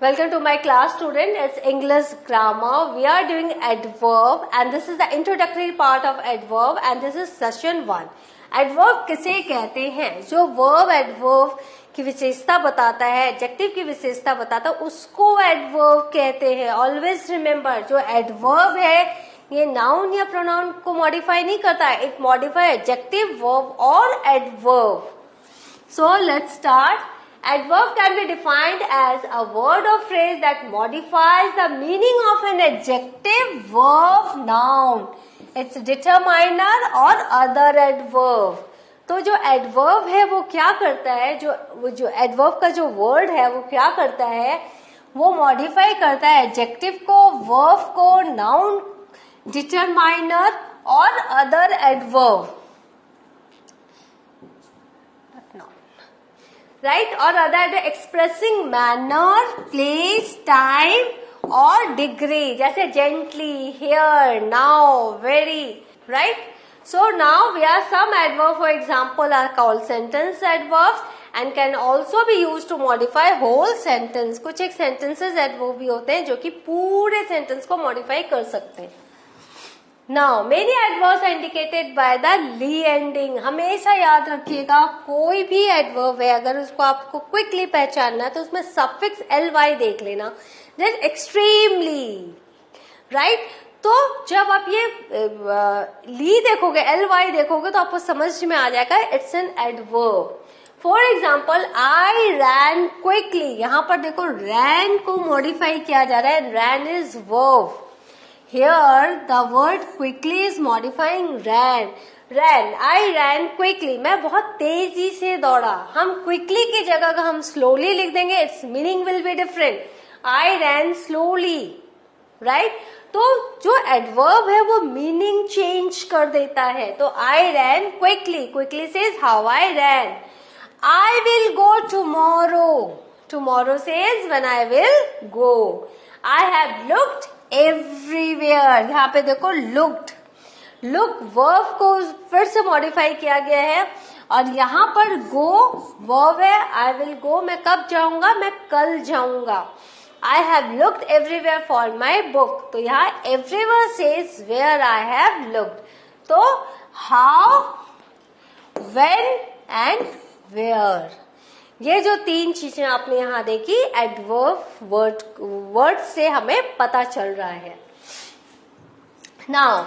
Welcome to my class, student. It's English grammar. We are doing adverb and this is the introductory part of adverb and this is session 1. Adverb किसे कहते हैं? जो verb adverb की विशेषता बताता है, adjective की विशेषता बताता है, उसको adverb कहते हैं. Always remember, जो adverb है ये noun या pronoun को modify नहीं करता है. It modify adjective, verb और adverb. So let's start. Adverb can be defined as a word or phrase that modifies the meaning of an adjective, verb, noun, its determiner or other adverb. तो जो adverb है वो क्या करता है, जो adverb का जो word है वो क्या करता है, वो modify करता है adjective को, verb को, noun, determiner और other adverb. Right? और other expressing manner, place, time और degree. जैसे gently, here, now, very. Right? So now we have some adverbs, for example, are called sentence adverbs and can also be used to modify whole sentence. कुछ एक sentences adverb भी होते हैं जो कि पूरे sentence को modify कर सकते हैं. Now, many adverbs are indicated by the ly ending. हमेशा याद रखिएगा, कोई भी adverb है अगर उसको आपको quickly पहचानना है तो उसमें suffix ly देख लेना. Then extremely, right? तो जब आप ये ly देखोगे, ly देखोगे तो आपको समझ में आ जाएगा it's an adverb. For example, I ran quickly. यहाँ पर देखो ran को modify किया जा रहा है. Ran is verb. Here the word quickly is modifying ran. Ran, I ran quickly. मैं बहुत तेजी से दौड़ा. हम quickly की जगह का हम slowly लिख देंगे. Its meaning will be different. I ran slowly, right? तो जो adverb है वो meaning change कर देता है. तो I ran quickly. Quickly says how I ran. I will go tomorrow. Tomorrow says when I will go. I have looked everywhere. यहाँ पे देखो looked. Look verb को फिर से modify किया गया है और यहाँ पर go verb है. I will go, मैं कब जाऊंगा, मैं कल जाऊंगा. I have looked everywhere for my book. तो यहाँ everywhere says where I have looked. तो how, when and where. ये जो तीन चीजें आपने यहाँ देखी एडवर्ब वर्ड से हमें पता चल रहा है. Now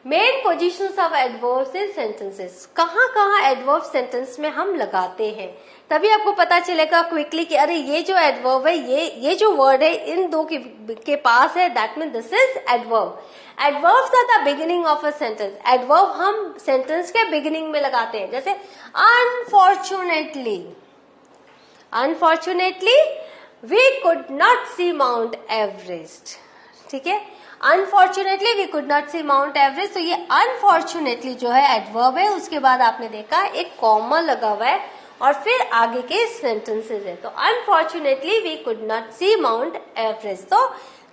main positions of adverbs in sentences. कहाँ एडवर्ब सेंटेंस में हम लगाते हैं तभी आपको पता चलेगा क्विकली कि अरे ये जो एडवर्ब है ये जो वर्ड है इन दो के पास है, that mean this is adverb. Adverbs are the beginning of a sentence. Adverb हम सेंटेंस के बिगिनिंग में लगाते हैं. जैसे Unfortunately, we could not see Mount Everest. ठीक है, Unfortunately, we could not see Mount Everest. तो ये unfortunately जो है एडवर्ब है, उसके बाद आपने देखा एक कॉमा लगा हुआ है और फिर आगे के सेंटेंसेस है. तो Unfortunately, we could not see Mount Everest. तो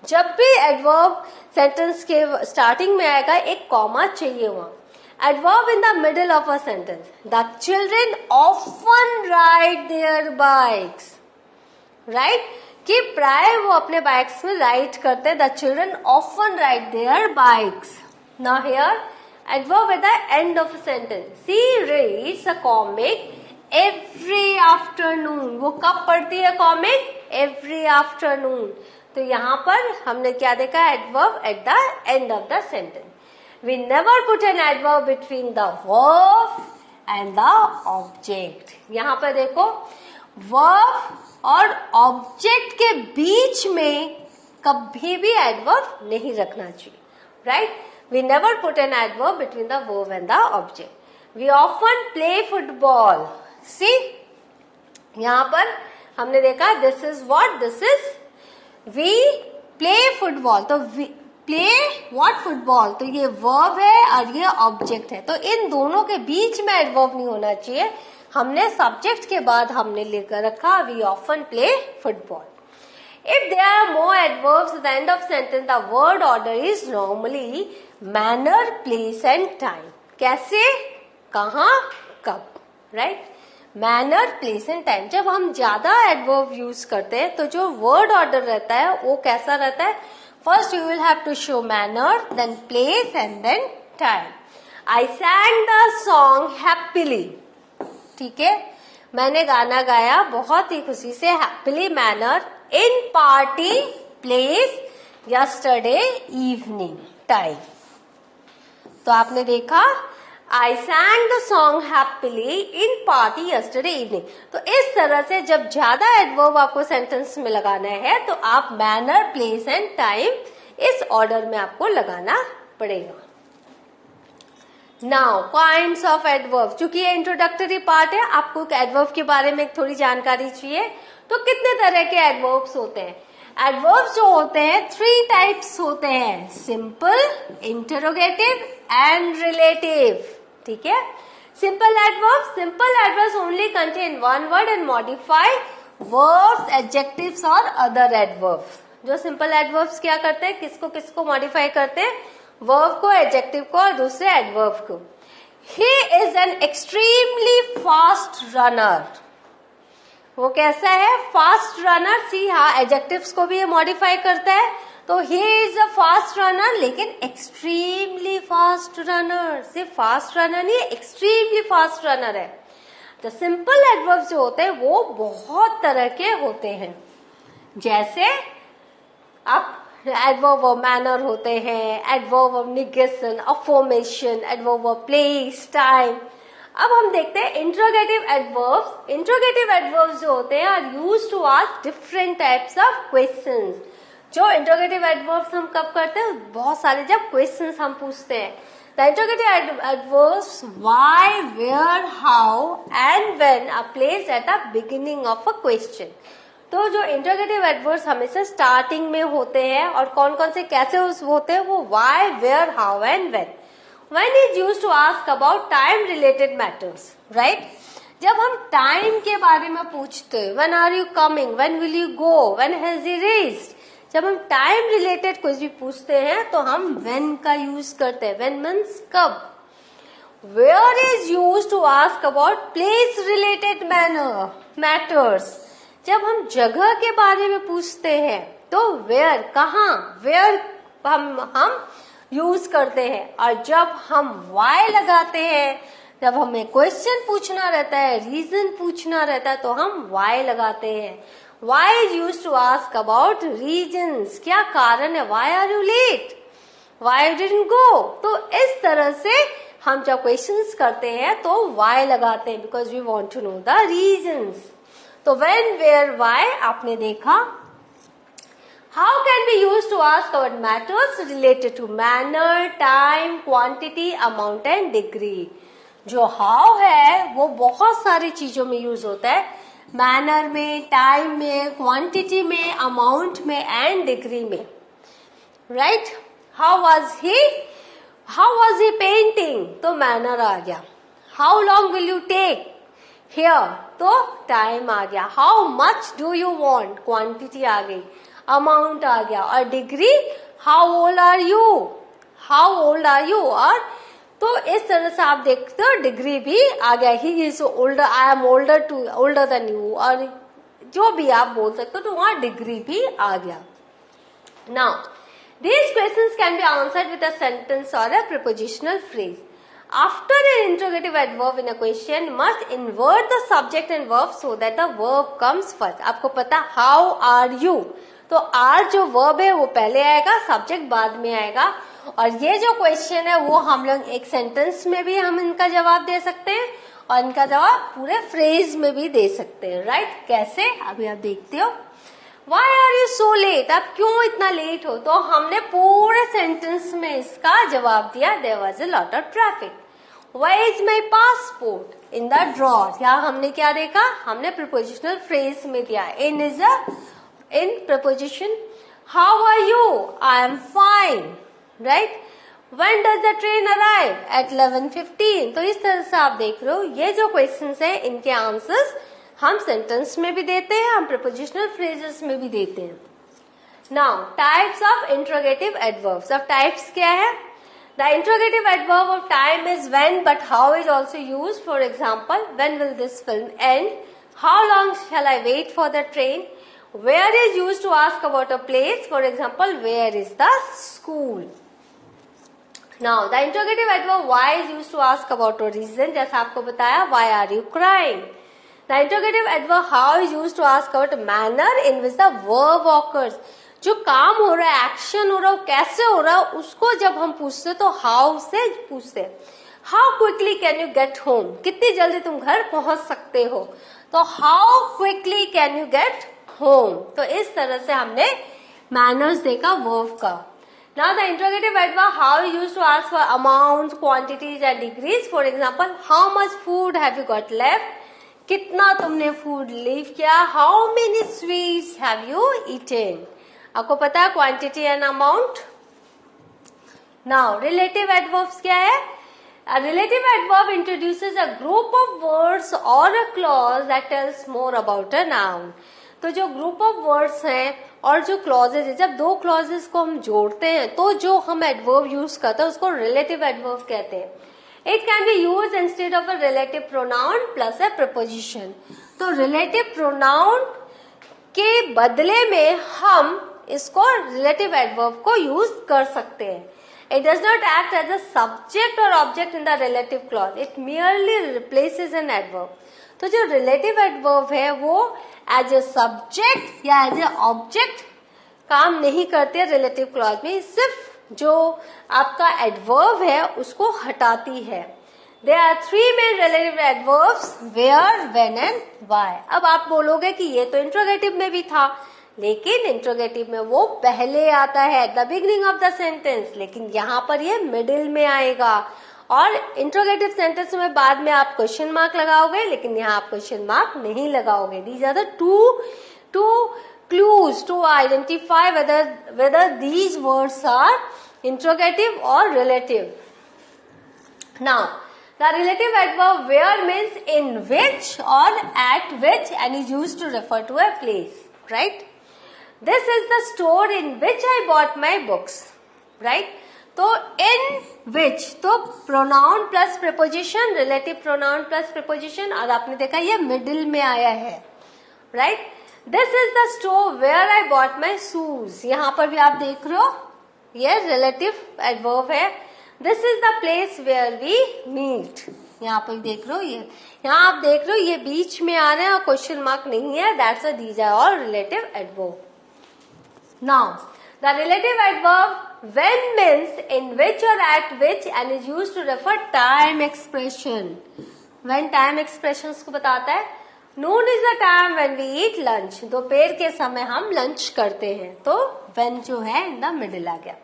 जब भी एडवर्ब सेंटेंस के स्टार्टिंग में आएगा एक कॉमा चाहिए वहां. Adverb in the middle of a sentence. The children often ride their bikes. Right? कि प्राय वो अपने बाइक्स में राइड करते हैं. The children often ride their bikes. Now here, adverb at the end of a sentence. She reads a comic every afternoon. वो कब पढ़ती है कॉमिक? Every afternoon. तो यहाँ पर हमने क्या देखा? Adverb at the end of the sentence. We never put an adverb between the verb and the object. यहाँ पर देखो verb और object के बीच में कभी भी adverb नहीं रखना चाहिए. Right? We never put an adverb between the verb and the object. We often play football. See? यहाँ पर हमने देखा this is what? This is we play football. तो प्ले व्हाट फुटबॉल. तो ये वर्ब है और ये ऑब्जेक्ट है. तो इन दोनों के बीच में एडवर्ब नहीं होना चाहिए. हमने सब्जेक्ट के बाद हमने लेकर रखा we often play football. If there are more adverbs at the end of sentence the word order is normally manner, place and time. कैसे, कहाँ, कब. Right? Manner, place and time. जब हम ज्यादा एडवर्ब यूज करते हैं तो जो वर्ड ऑर्डर रहता है वो कैसा रहता है? First you will have to show manner, then place and then time. I sang the song happily, ठीक है, मैंने गाना गाया बहुत ही खुशी से, happily manner, in party, place, yesterday evening, time. तो आपने देखा I sang the song happily in party yesterday evening। तो इस तरह से जब ज्यादा एडवर्ब आपको सेंटेंस में लगाना है तो आप मैनर, प्लेस एंड टाइम इस ऑर्डर में आपको लगाना पड़ेगा। नाउ काइंड्स ऑफ एडवर्ब, चूंकि ये इंट्रोडक्टरी पार्ट है, आपको एडवर्ब के बारे में थोड़ी जानकारी चाहिए। तो कितने तरह के एडवर्ब्स होते हैं? एडवर्ब्स जो होते हैं 3 टाइप्स होते हैं, सिंपल, इंटरोगेटिव एंड रिलेटिव, ठीक है। Simple adverbs only contain one word and modify verbs, adjectives और अदर एडवर्ब्स। जो सिंपल एडवर्ब्स क्या करते हैं, किसको किसको मॉडिफाई करते हैं? वर्ब को, एडजेक्टिव को और दूसरे एडवर्ब को। He is an extremely fast runner, वो कैसा है? Fast runner. सी हाँ, एडजेक्टिव्स को भी ये मॉडिफाई करता है। तो he is a fast runner, लेकिन एक्सट्रीमली फास्ट रनर, सिर्फ फास्ट रनर नहीं, एक्सट्रीमली फास्ट रनर है। तो सिंपल एडवर्ब्स जो होते हैं वो बहुत तरह के होते हैं, जैसे आप एडवर्ब ऑफ मैनर होते हैं, adverb of negation, affirmation, adverb of place, time. अब हम देखते हैं इंट्रोगेटिव एडवर्ब्स। इंट्रोगेटिव एडवर्ब्स जो होते हैं are used to ask different types of questions. जो इंट्रोगेटिव एडवर्ब्स हम कब करते हैं? बहुत सारे जब क्वेश्चंस हम पूछते हैं। The interrogative adverbs why, where, how and when are placed at the beginning of a question. तो जो इंट्रोगेटिव एडवर्ब्स हमेशा स्टार्टिंग में होते हैं, और कौन कौन से कैसे होते हैं? वो why, where, how and when. When is used to ask about time related matters, right? जब हम टाइम के बारे में पूछते हैं, when are you coming, when will you go, when has he reached, जब हम टाइम रिलेटेड कुछ भी पूछते हैं तो हम when का यूज करते हैं। when means कब। where is used to ask about place related matters, जब हम जगह के बारे में पूछते हैं तो where, कहाँ, where हम यूज करते हैं। और जब हम why लगाते हैं, जब हमें क्वेश्चन पूछना रहता है, रीजन पूछना रहता है, तो हम why लगाते हैं। why is used to ask about reasons, क्या कारण है, why are you late, why you didn't go। तो इस तरह से हम जब क्वेश्चंस करते हैं तो why लगाते हैं, because we want to know the reasons। तो when, where, why आपने देखा। How can be used to ask about matters related to manner, time, quantity, amount and degree। जो how है वो बहुत सारी चीजों में यूज होता है, मैनर में, टाइम में, क्वांटिटी में, अमाउंट में एंड डिग्री में, right. How was he painting, तो मैनर आ गया। How long will you take here, तो टाइम आ गया। How much do you want, quantity आ गई, अमाउंट आ गया। और degree, how old are you, और तो इस तरह से आप देखते हो डिग्री भी आ गया। He is older, I am older than you, और जो भी आप बोल सकते हो, तो वहां डिग्री भी आ गया। Now these questions can be answered with a sentence or a prepositional phrase. After an interrogative adverb in a question, must invert the subject and verb so that the verb comes first. आपको पता how are you, तो are जो verb है वो पहले आएगा, subject बाद में आएगा। और ये जो क्वेश्चन है वो हम लोग एक सेंटेंस में भी हम इनका जवाब दे सकते हैं और इनका जवाब पूरे फ्रेज में भी दे सकते हैं, राइट। कैसे, अभी आप देखते हो। Why are you so late, आप क्यों इतना लेट हो, तो हमने पूरे सेंटेंस में इसका जवाब दिया, there was a lot of traffic। Where is my passport, in the drawer, यहाँ हमने क्या देखा, हमने prepositional phrase में दिया, in preposition। How are you, I am fine, right। When does the train arrive, at 11:15। तो इस तरह से आप देख रहे हो, ये जो क्वेश्चंस हैं इनके आंसर्स हम सेंटेंस में भी देते हैं, हम prepositional phrases में भी देते हैं। Now types of interrogative adverbs। अब टाइप्स क्या है, The interrogative adverb of time is when, but how is also used. For example, when will this film end? How long shall I wait for the train? Where is used to ask about a place. For example, where is the school? Now, the interrogative adverb why is used to ask about a reason. जैसा आपको बताया, why are you crying? The interrogative adverb how is used to ask about a manner in which the verb occurs. जो काम हो रहा है, action हो रहा है, कैसे हो रहा है, उसको जब हम पूछते तो हाउ से पूछते. How quickly can you get home, कितनी जल्दी तुम घर पहुंच सकते हो, तो how quickly can you get home. तो इस तरह से हमने मैनर्स देखा वर्ब का. Now the interrogative adverb how is used to ask for amount, quantities and degrees. For example, how much food have you got left, कितना तुमने food leave किया. How many sweets have you eaten. आपको पता है quantity and amount. Now relative adverbs क्या है. A relative adverb introduces a group of words or a clause that tells more about a noun. तो जो group of words हैं और जो क्लॉजेज है, जब दो क्लॉजेज को हम जोड़ते हैं तो जो हम एडवर्ब यूज करते हैं उसको रिलेटिव एडवर्ब कहते हैं. It can be use instead of a relative pronoun plus a preposition. तो रिलेटिव प्रोनाउन के बदले में हम इसको रिलेटिव एडवर्ब को यूज कर सकते हैं. It does not act as a subject or object in the relative clause. It merely replaces an adverb. तो जो relative adverb है वो as a subject या as a object काम नहीं करते relative clause में. सिर्फ जो आपका adverb है उसको हटाती है. There are three main relative adverbs: where, when and why. अब आप बोलोगे कि ये तो interrogative में भी था, लेकिन इंट्रोगेटिव में वो पहले आता है, the beginning of the sentence, लेकिन यहाँ पर ये मिडिल में आएगा. और इंट्रोगेटिव सेंटेंस में बाद में आप क्वेश्चन मार्क लगाओगे, लेकिन यहाँ आप क्वेश्चन मार्क नहीं लगाओगे. These are the two clues to identify whether these words are interrogative और relative. Now the relative adverb where means in which और at which and is used to refer to a place. Right. This is the store in which I bought my books. Right? तो in which, तो pronoun plus preposition, relative pronoun plus preposition, और आपने देखा ये middle में आया है. Right? This is the store where I bought my shoes. यहाँ पर भी आप देख रहे हो ये relative adverb है. This is the place where we meet. यहाँ पर देख रहे हो ये, यहाँ आप देख रहे हो ये बीच में आ रहे हैं और क्वेश्चन मार्क नहीं है. That's why these are all relative adverb. Now, the relative adverb when means in which or at which and is used to refer time expression. When time expressions को बताता है. Noon is the time when we eat lunch. दोपहर के समय हम lunch करते हैं, तो when जो है in the middle आ गया.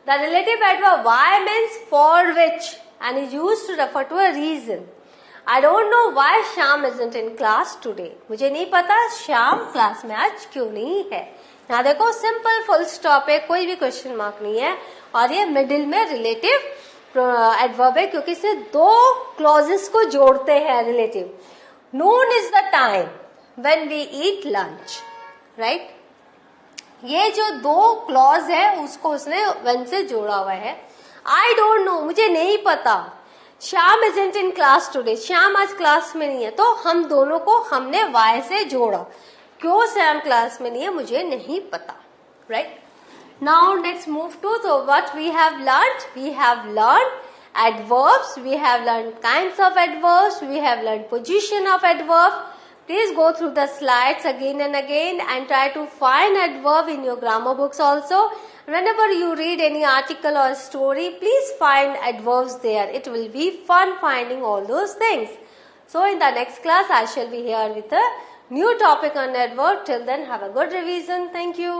The relative adverb why means for which and is used to refer to a reason. I don't know why Shyam isn't in class today. मुझे नहीं पता श्याम क्लास में आज क्यों नहीं है. यहाँ देखो सिंपल फुल स्टॉप है, कोई भी क्वेश्चन मार्क नहीं है, और ये मिडिल में रिलेटिव एडवर्ब है क्योंकि इससे दो क्लॉजेस को जोड़ते हैं relative. Noon is the time when we eat lunch. Right. ये जो दो क्लॉज है उसको उसने व्हेन से जोड़ा हुआ है. आई डोंट नो, मुझे नहीं पता. Shyam isn't in class today, Shyam आज क्लास में नहीं है, तो हम दोनों को हमने वाई से जोड़ा. क्यों श्याम क्लास में नहीं है मुझे नहीं पता. Right. Now let's move to तो what we have learned. We have learned adverbs, we have learned kinds of adverbs, we have learned position of adverb. Please go through the slides again and again and try to find adverb in your grammar books also. Whenever you read any article or story, please find adverbs there. It will be fun finding all those things. So in the next class I shall be here with a new topic on adverb. Till then, have a good revision. Thank you.